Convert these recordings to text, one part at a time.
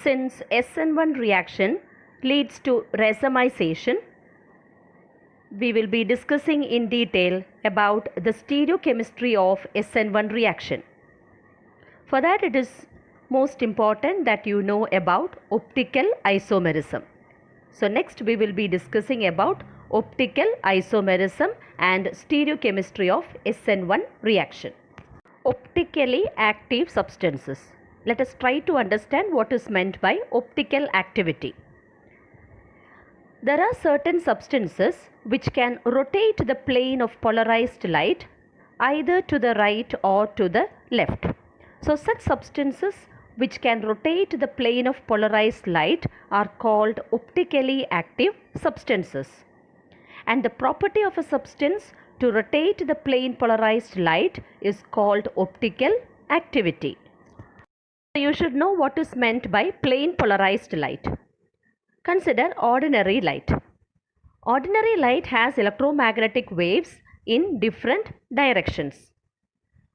Since SN1 reaction leads to racemization, we will be discussing in detail about the stereochemistry of SN1 reaction. For that, it is most important that you know about optical isomerism. So next we will be discussing about optical isomerism and stereochemistry of SN1 reaction. Optically active substances. Let us try to understand what is meant by optical activity. There are certain substances which can rotate the plane of polarized light either to the right or to the left. So such substances which can rotate the plane of polarized light are called optically active substances. And the property of a substance to rotate the plane polarized light is called optical activity. You should know what is meant by plane polarized light. Consider ordinary light. Ordinary light has electromagnetic waves in different directions.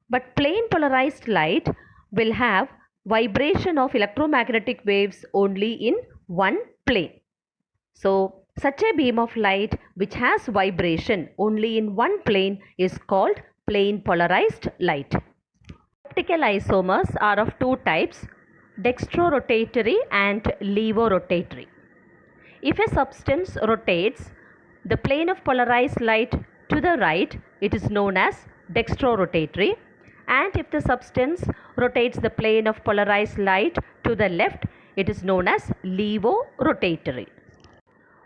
But plane polarized light will have vibration of electromagnetic waves only in one plane. So, such a beam of light which has vibration only in one plane is called plane polarized light. Optical isomers are of two types, dextrorotatory and levorotatory. If a substance rotates the plane of polarized light to the right, it is known as dextrorotatory, and if the substance rotates the plane of polarized light to the left, it is known as levorotatory.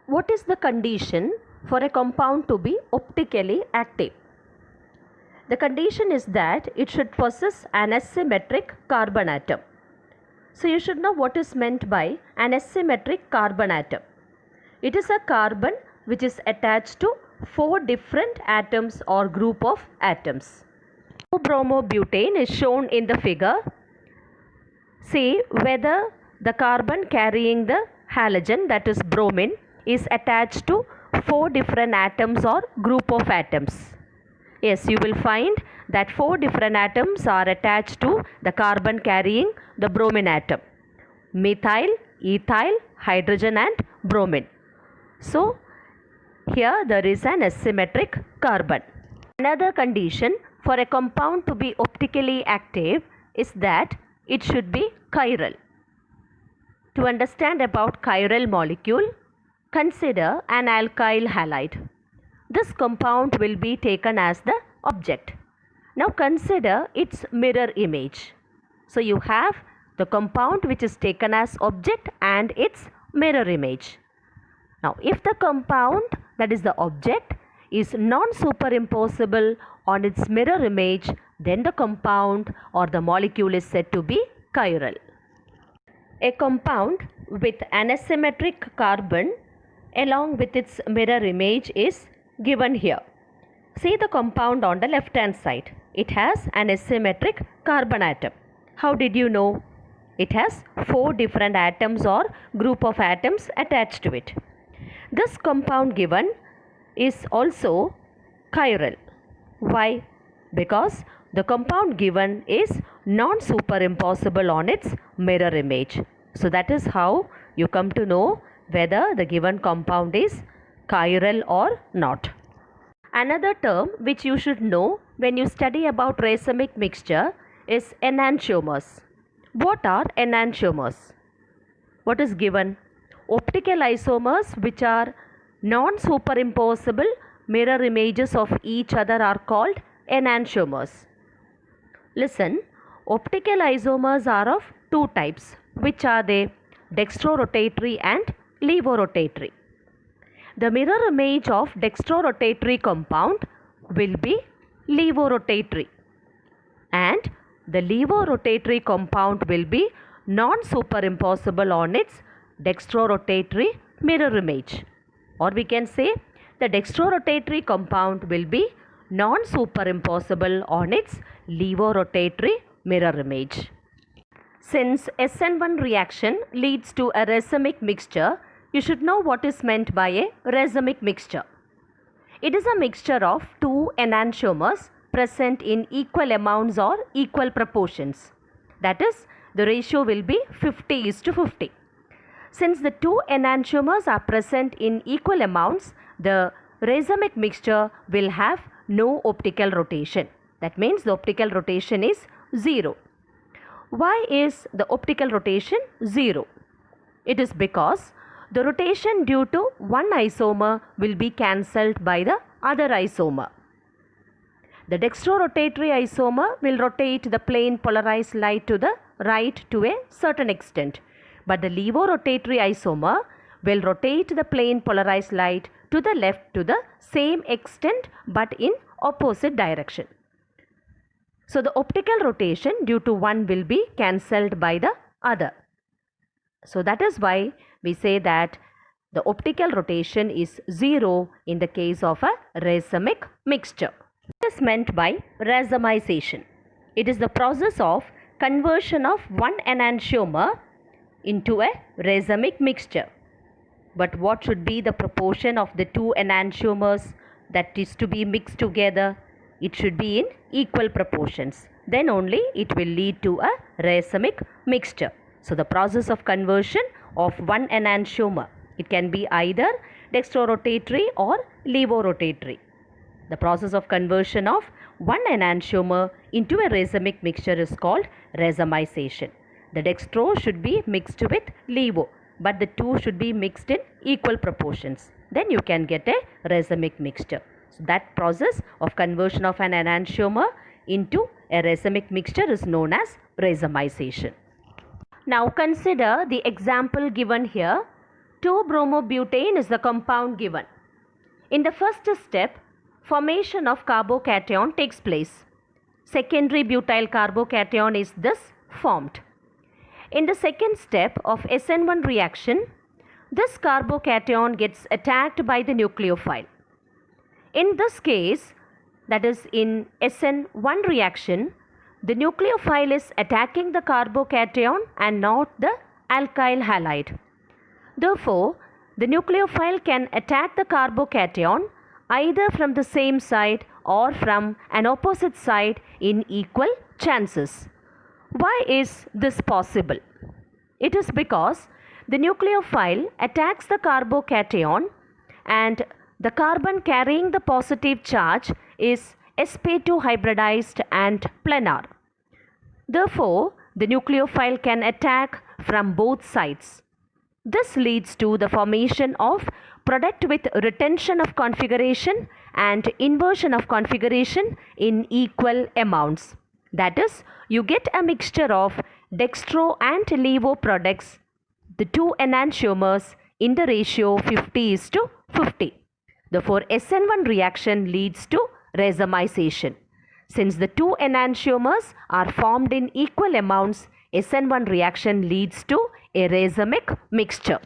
What is the condition for a compound to be optically active? The condition is that it should possess an asymmetric carbon atom. So you should know what is meant by an asymmetric carbon atom. It is a carbon which is attached to four different atoms or group of atoms. Bromobutane is shown in the figure. See whether the carbon carrying the halogen, that is bromine, is attached to four different atoms or group of atoms. Yes, you will find that four different atoms are attached to the carbon carrying the bromine atom: methyl, ethyl, hydrogen and bromine. So here there is an asymmetric carbon. Another condition for a compound to be optically active is that it should be chiral. To understand about chiral molecule, consider an alkyl halide. This compound will be taken as the object. Now consider its mirror image. So you have the compound which is taken as object and its mirror image. Now if the compound, that is the object, is non-superimposable on its mirror image, then the compound or the molecule is said to be chiral. A compound with an asymmetric carbon along with its mirror image is given here. See the compound on the left hand side. It has an asymmetric carbon atom. How did you know? It has four different atoms or group of atoms attached to it. This compound given is also chiral. Why? Because the compound given is non-superimposable on its mirror image. So that is how you come to know whether the given compound is chiral or not. Another term which you should know when you study about racemic mixture is enantiomers. What are enantiomers? What is given? Optical isomers which are non-superimposable mirror images of each other are called enantiomers. Listen, optical isomers are of two types. Which are they? Dextrorotatory and levorotatory. The mirror image of dextrorotatory compound will be levorotatory, and the levorotatory compound will be non-superimposable on its dextrorotatory mirror image. Or we can say the dextrorotatory compound will be non-superimposable on its levorotatory mirror image. Since SN1 reaction leads to a racemic mixture, you should know what is meant by a racemic mixture. It is a mixture of two enantiomers present in equal amounts or equal proportions. That is, the ratio will be 50:50. Since the two enantiomers are present in equal amounts, the racemic mixture will have no optical rotation. That means the optical rotation is 0. Why is the optical rotation 0? It is because the rotation due to one isomer will be cancelled by the other isomer. The dextrorotatory isomer will rotate the plane polarized light to the right to a certain extent, but the levorotatory isomer will rotate the plane polarized light to the left to the same extent but in opposite direction. So the optical rotation due to one will be cancelled by the other. So that is why we say that the optical rotation is 0 in the case of a racemic mixture. What is meant by racemization? It is the process of conversion of one enantiomer into a racemic mixture. But what should be the proportion of the two enantiomers that is to be mixed together? It should be in equal proportions. Then only it will lead to a racemic mixture. So the process of conversion of one enantiomer, it can be either dextrorotatory or levorotatory. The process of conversion of one enantiomer into a racemic mixture is called racemization. The dextro should be mixed with levo, but the two should be mixed in equal proportions. Then you can get a racemic mixture. So that process of conversion of an enantiomer into a racemic mixture is known as racemization. Now consider the example given here. 2-bromobutane is the compound given. In the first step, formation of carbocation takes place. Secondary butyl carbocation is thus formed. In the second step of SN1 reaction, this carbocation gets attacked by the nucleophile. In this case, that is in SN1 reaction, the nucleophile is attacking the carbocation and not the alkyl halide. Therefore, the nucleophile can attack the carbocation either from the same side or from an opposite side in equal chances. Why is this possible? It is because the nucleophile attacks the carbocation and the carbon carrying the positive charge is sp2 hybridized and planar. Therefore, the nucleophile can attack from both sides. This leads to the formation of product with retention of configuration and inversion of configuration in equal amounts. That is, you get a mixture of dextro and levo products, the two enantiomers in the ratio 50:50. Therefore, SN1 reaction leads to racemization. Since the two enantiomers are formed in equal amounts, SN1 reaction leads to a racemic mixture.